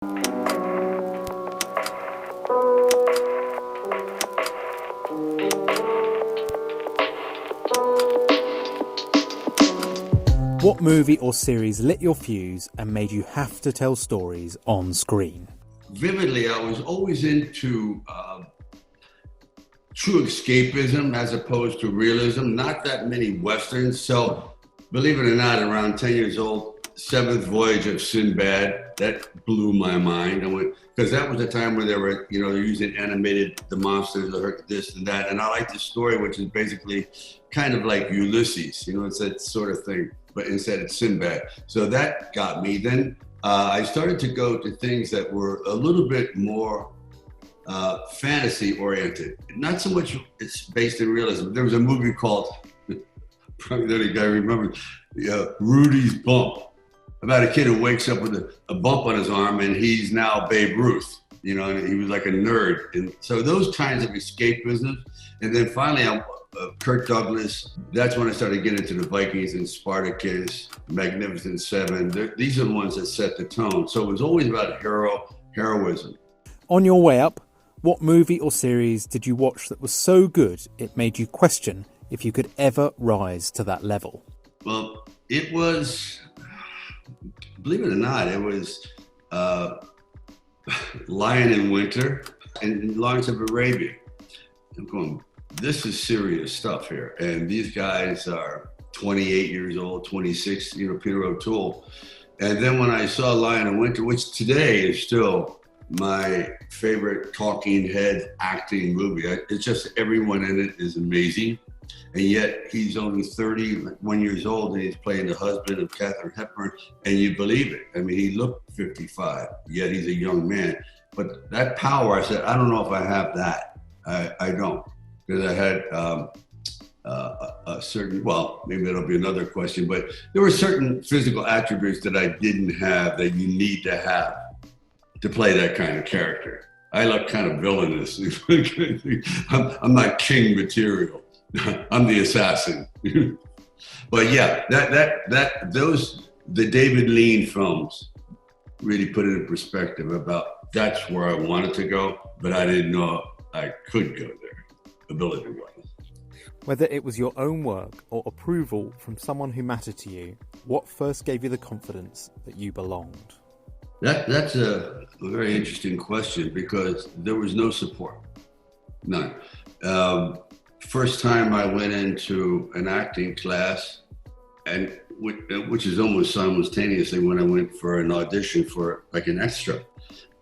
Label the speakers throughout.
Speaker 1: What movie or series lit your fuse and made you have to tell stories on screen?
Speaker 2: Vividly, I was always into true escapism as opposed to realism. Not that many Westerns. So, believe it or not, around 10 years old, Seventh Voyage of Sinbad, that blew my mind. I went, because that was the time where they were, they're using animated, the monsters, this and that. And I like the story, which is basically kind of like Ulysses, it's that sort of thing, but instead it's Sinbad. So that got me. Then I started to go to things that were a little bit more fantasy oriented. Not so much it's based in realism. There was a movie called, probably the only guy remembers, Rudy's Bump, about a kid who wakes up with a bump on his arm and he's now Babe Ruth, and he was like a nerd. And so those kinds of escapism. And then finally, Kirk Douglas, that's when I started getting into the Vikings and Spartacus, Magnificent Seven. These are the ones that set the tone. So it was always about heroism.
Speaker 1: On your way up, what movie or series did you watch that was so good it made you question if you could ever rise to that level?
Speaker 2: Well, it was, believe it or not, it was Lion in Winter and Lawrence of Arabia. I'm going, this is serious stuff here. And these guys are 28 years old, 26, Peter O'Toole. And then when I saw Lion in Winter, which today is still my favorite talking head acting movie. It's just everyone in it is amazing. And yet he's only 31 years old and he's playing the husband of Katharine Hepburn, and you believe it. I mean, he looked 55, yet he's a young man. But that power, I said, I don't know if I have that. I don't. Because I had a certain, well, maybe that'll be another question, but there were certain physical attributes that I didn't have that you need to have to play that kind of character. I look kind of villainous. I'm not king material. I'm the assassin. But yeah, the David Lean films really put it in perspective about that's where I wanted to go, but I didn't know I could go there, ability-wise.
Speaker 1: Whether it was your own work or approval from someone who mattered to you, what first gave you the confidence that you belonged?
Speaker 2: That's a very interesting question because there was no support, none. First time I went into an acting class, and which is almost simultaneously when I went for an audition for like an extra.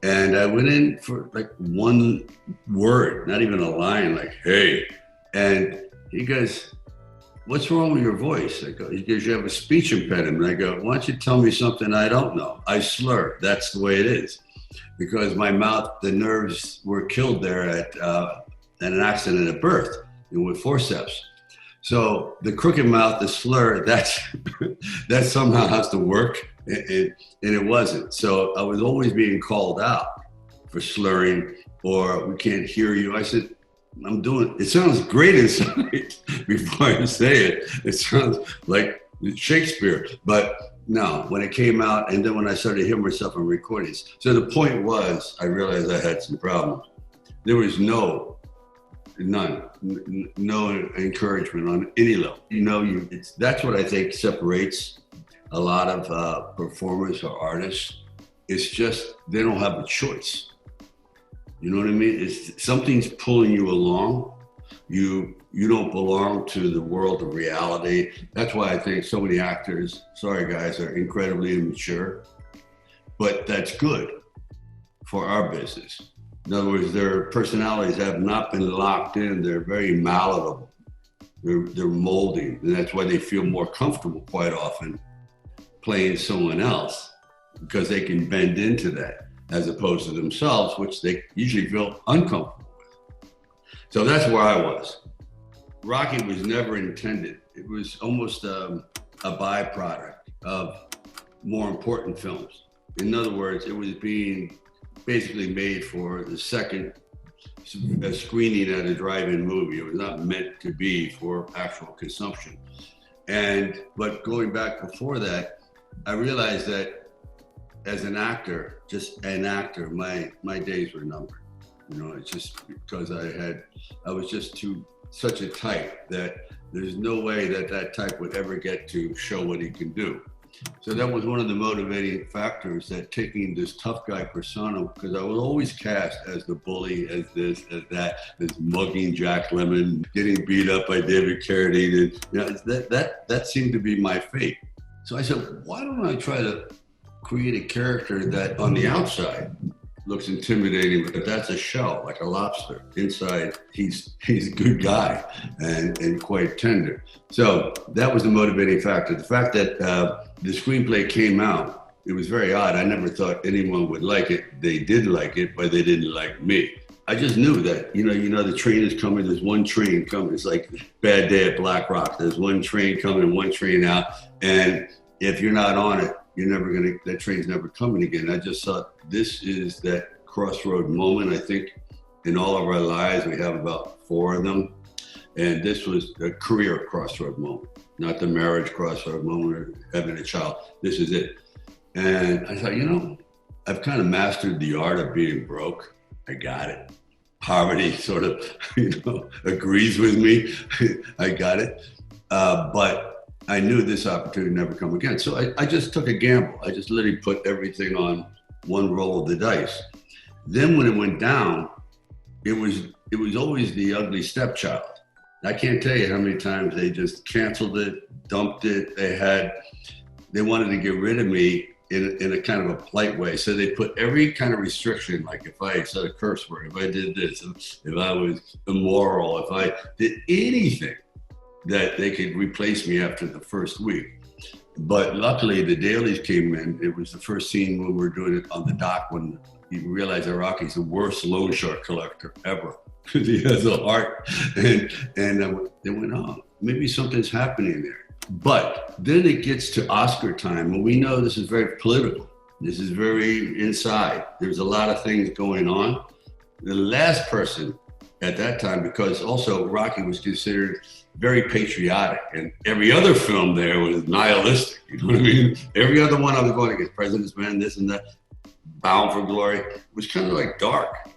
Speaker 2: And I went in for like one word, not even a line, like, hey. And he goes, what's wrong with your voice? I go, he goes, you have a speech impediment. I go, why don't you tell me something I don't know? I slur. That's the way it is. Because my mouth, the nerves were killed there at an accident at birth with forceps. So the crooked mouth, the slur, that somehow has to work. And it wasn't. So I was always being called out for slurring or we can't hear you. I said, it sounds great inside before I say it. It sounds like Shakespeare, but no, when it came out and then when I started hearing myself on recordings. So the point was, I realized I had some problems. There was no encouragement on any level. That's what I think separates a lot of performers or artists. It's just, they don't have a choice. You know what I mean? Something's pulling you along. You don't belong to the world of reality. That's why I think so many actors, sorry guys, are incredibly immature, but that's good for our business. In other words, their personalities have not been locked in. They're very malleable. They're molding, and that's why they feel more comfortable quite often playing someone else because they can bend into that as opposed to themselves, which they usually feel uncomfortable with. So that's where I was. Rocky was never intended. It was almost a byproduct of more important films. In other words, it was being basically made for the second screening at a drive-in movie. It was not meant to be for actual consumption. But going back before that, I realized that as an actor, just an actor, my days were numbered. You know, it's just because I was just such a type that there's no way that type would ever get to show what he can do. So that was one of the motivating factors, that taking this tough guy persona, because I was always cast as the bully, as this, as that, as mugging Jack Lemmon, getting beat up by David Carradine, and you know, that seemed to be my fate. So I said, why don't I try to create a character that on the outside looks intimidating, but that's a shell, like a lobster. Inside, he's a good guy and quite tender. So that was the motivating factor. The fact that the screenplay came out, it was very odd. I never thought anyone would like it. They did like it, but they didn't like me. I just knew that, you know, the train is coming. There's one train coming. It's like Bad Day at Black Rock. There's one train coming, one train out. And if you're not on it, that train's never coming again. I just thought this is that crossroad moment. I think in all of our lives, we have about 4 of them. And this was a career crossroad moment, not the marriage crossroad moment or having a child. This is it. And I thought, you know, I've kind of mastered the art of being broke. I got it. Poverty sort of, you know, agrees with me. I got it. But I knew this opportunity would never come again. So I just took a gamble. I just literally put everything on one roll of the dice. Then when it went down, it was always the ugly stepchild. I can't tell you how many times they just canceled it, dumped it. They wanted to get rid of me in a kind of a polite way. So they put every kind of restriction, like if I said a curse word, if I did this, if I was immoral, if I did anything, that they could replace me after the first week. But luckily the dailies came in. It was the first scene when we were doing it on the dock, when you realize that Rocky's the worst loan shark collector ever. He has a heart. And they went, oh, maybe something's happening there. But then it gets to Oscar time, and we know this is very political. This is very inside. There's a lot of things going on. The last person at that time, because also Rocky was considered very patriotic, and every other film there was nihilistic. You know what I mean? Every other one I was going against, President's Men, this and that, Bound for Glory, was kind of like dark.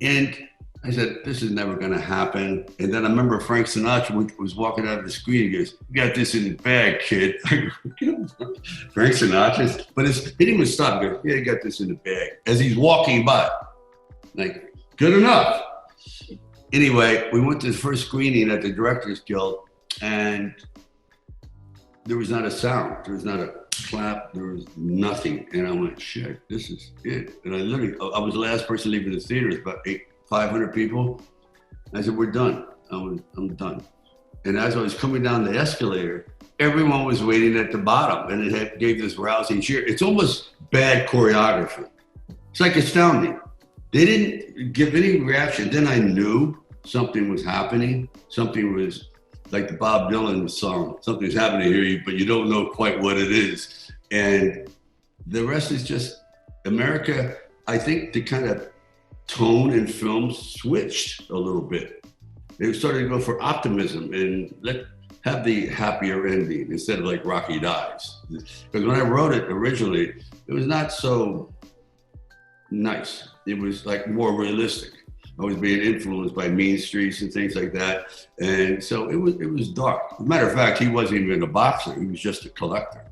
Speaker 2: And I said, this is never going to happen. And then I remember Frank Sinatra was walking out of the screen. He goes, you got this in the bag, kid. Frank Sinatra, but he didn't even stop. He goes, yeah, you got this in the bag. As he's walking by, like, good enough. Anyway, we went to the first screening at the Directors Guild, and there was not a sound. There was not a clap. There was nothing. And I went, shit, this is it. And I was the last person leaving the theater. It was about 500 people. I said, we're done. I'm done. And as I was coming down the escalator, everyone was waiting at the bottom, and it gave this rousing cheer. It's almost bad choreography. It's like astounding. They didn't give any reaction. Then I knew something was happening. Something was like the Bob Dylan song, something's happening here, but you don't know quite what it is. And the rest is just America. I think the kind of tone in films switched a little bit. They started to go for optimism and have the happier ending instead of like Rocky dies. Because when I wrote it originally, it was not so nice. It was like more realistic. I was being influenced by Mean Streets and things like that. And so it was dark. As a matter of fact, he wasn't even a boxer. He was just a collector.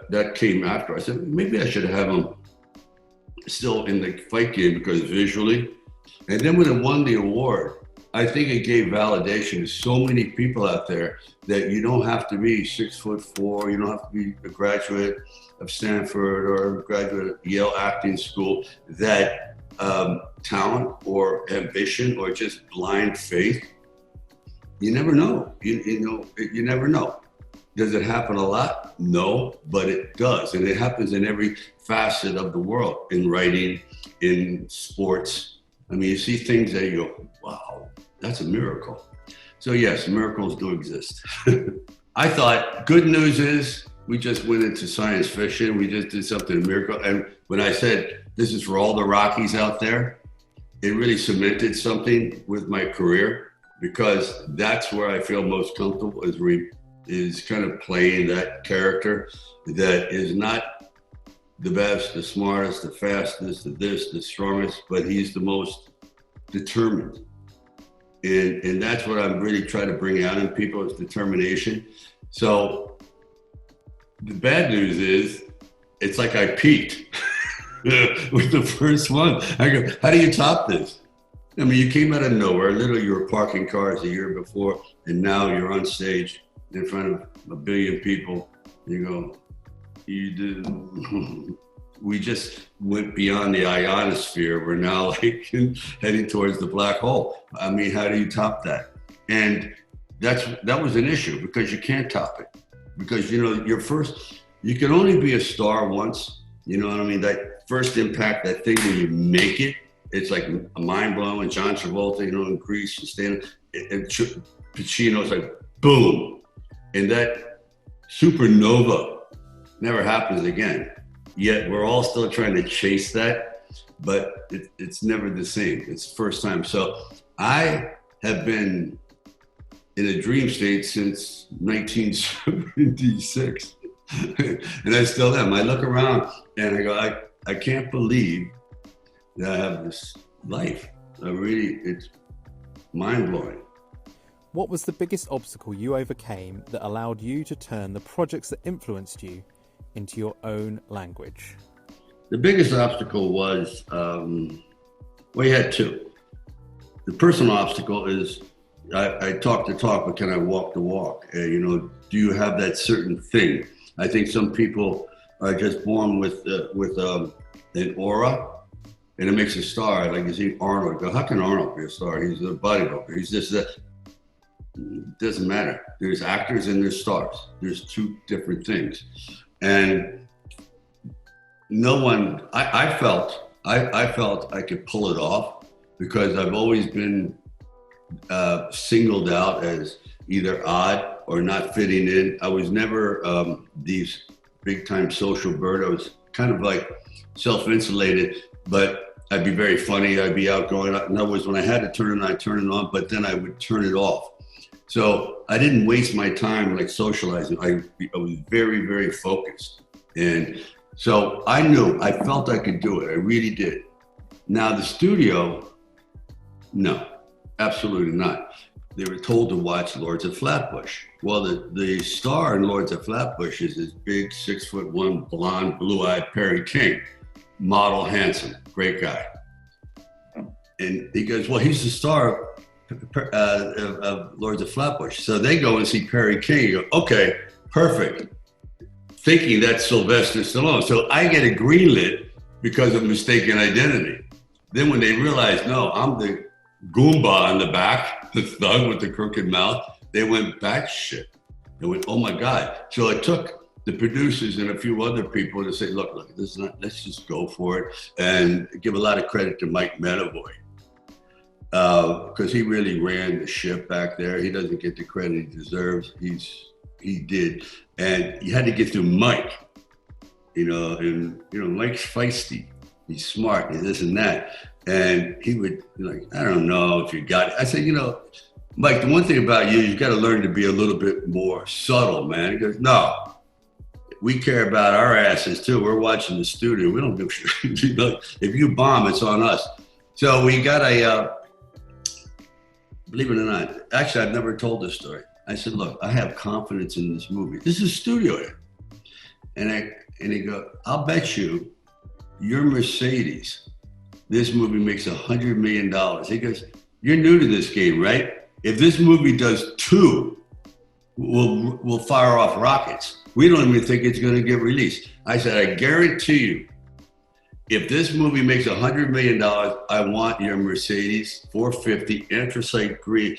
Speaker 2: That came after. I said, maybe I should have him still in the fight game because visually. And then when it won the award, I think it gave validation to so many people out there that you don't have to be 6'4", you don't have to be a graduate of Stanford or a graduate of Yale acting school, that talent or ambition or just blind faith, you never know. You never know. Does it happen a lot? No, but it does. And it happens in every facet of the world, in writing, in sports. I mean, you see things that you go, wow, that's a miracle. So yes, miracles do exist. I thought good news is we just went into science fiction. We just did something miracle. And when I said, this is for all the Rockies out there, it really cemented something with my career, because that's where I feel most comfortable is kind of playing that character that is not the best, the smartest, the fastest, the this, the strongest, but he's the most determined. And that's what I'm really trying to bring out in people is determination. So the bad news is it's like I peaked with the first one. I go, how do you top this? I mean, you came out of nowhere. Literally, you were parking cars a year before, and now you're on stage in front of a billion people. You go, you did. We just went beyond the ionosphere. We're now like heading towards the black hole. I mean, how do you top that? And that was an issue because you can't top it. Because, you know, you can only be a star once. You know what I mean? That first impact, that thing where you make it, it's like a mind blowing. John Travolta, you know, in Greece, and Pacino's like, boom. And that supernova never happens again. Yet we're all still trying to chase that, but it's never the same. It's the first time. So I have been in a dream state since 1976. And I still am. I look around and I go, I can't believe that I have this life. It's mind-blowing.
Speaker 1: What was the biggest obstacle you overcame that allowed you to turn the projects that influenced you into your own language?
Speaker 2: The biggest obstacle was, you had two. The personal obstacle is I talk the talk, but can I walk the walk? You know, do you have that certain thing? I think some people are just born with an aura, and it makes a star. Like you see Arnold. Go, how can Arnold be a star? He's a bodybuilder. He's just that. It doesn't matter. There's actors and there's stars. There's two different things. And no one, I felt I could pull it off because I've always been singled out as either odd or not fitting in. I was never these big time social bird. I was kind of like self-insulated, but I'd be very funny. I'd be outgoing. In other words, when I had to turn it on, I'd turn it on, but then I would turn it off. So I didn't waste my time like socializing. I was very, very focused. And so I felt I could do it. I really did. Now the studio, no, absolutely not. They were told to watch Lords of Flatbush. Well, the star in Lords of Flatbush is this big 6'1", blonde, blue-eyed Perry King, model, handsome, great guy. And he goes, well, he's the star of Lords of Flatbush. So they go and see Perry King. You go, okay, perfect. Thinking that's Sylvester Stallone. So I get a greenlit because of mistaken identity. Then when they realize, no, I'm the Goomba on the back, the thug with the crooked mouth, they went batshit. They went, oh my God. So it took the producers and a few other people to say, look, this is not, let's just go for it. And give a lot of credit to Mike Medavoy. Because he really ran the ship back there. He doesn't get the credit he deserves. He did. And you had to get through Mike, and Mike's feisty. He's smart, and this and that. And he would be like, I don't know if you got it. I said, Mike, the one thing about you got to learn to be a little bit more subtle, man. He goes, no, we care about our asses too. We're watching the studio. We don't give a shit. If you bomb, it's on us. So we got believe it or not, actually, I've never told this story. I said, look, I have confidence in this movie. This is studio. And he goes, I'll bet you your Mercedes, this movie makes $100 million. He goes, you're new to this game, right? If this movie does 2, we'll fire off rockets. We don't even think it's going to get released. I said, I guarantee you, if this movie makes $100 million, I want your Mercedes 450 anthracite gray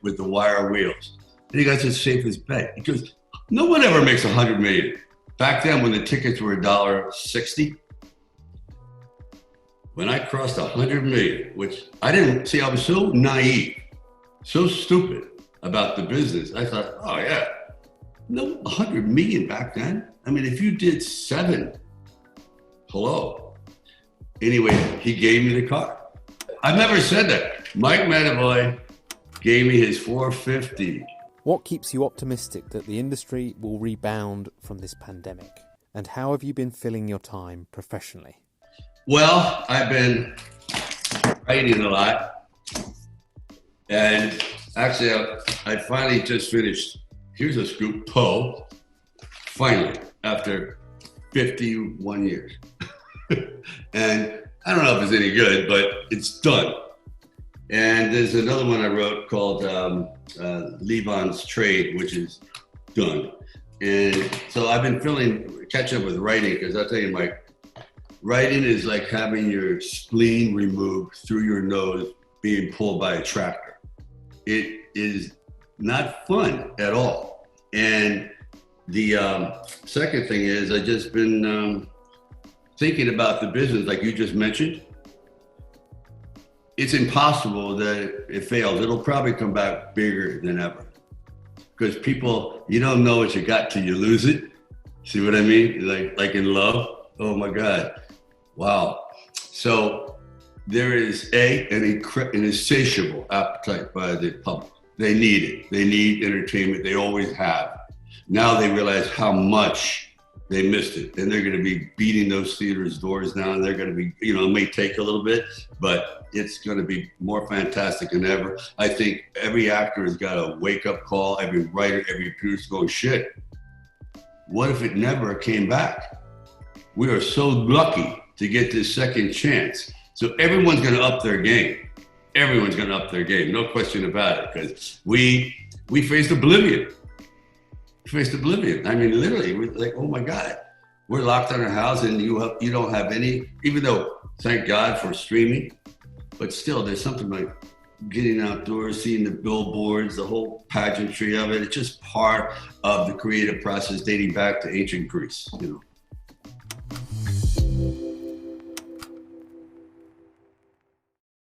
Speaker 2: with the wire wheels. And he goes, it's safe as bet. He goes, no one ever makes $100 million. Back then when the tickets were $1.60, when I crossed $100 million, which I didn't see, I was so naive, so stupid about the business. I thought, oh yeah, no, $100 million back then. I mean, if you did 7, hello. Anyway, he gave me the car. I've never said that. Mike Medavoy gave me his 450.
Speaker 1: What keeps you optimistic that the industry will rebound from this pandemic? And how have you been filling your time professionally?
Speaker 2: Well, I've been writing a lot. And actually, I finally just finished, here's a scoop, Poe, finally, after 51 years. And I don't know if it's any good, but it's done. And there's another one I wrote called Levon's Trade, which is done. And so I've been catch up with writing, because I'll tell you, Mike, writing is like having your spleen removed through your nose being pulled by a tractor. It is not fun at all. And the second thing is I just been thinking about the business, like you just mentioned. It's impossible that it fails. It'll probably come back bigger than ever. Because people, you don't know what you got till you lose it. See what I mean? Like in love. Oh my God. Wow. So there is an insatiable appetite by the public. They need it. They need entertainment. They always have. Now they realize how much they missed it, and they're going to be beating those theaters' doors now. And they're going to be, it may take a little bit, but it's going to be more fantastic than ever. I think every actor has got a wake-up call. Every writer, every producer going, shit, what if it never came back? We are so lucky to get this second chance. So everyone's going to up their game. Everyone's going to up their game, no question about it, because we faced oblivion. I mean, literally, we're like, oh my God, we're locked in our house, and you don't have any, even though, thank God for streaming, but still there's something like getting outdoors, seeing the billboards, the whole pageantry of it. It's just part of the creative process dating back to ancient Greece,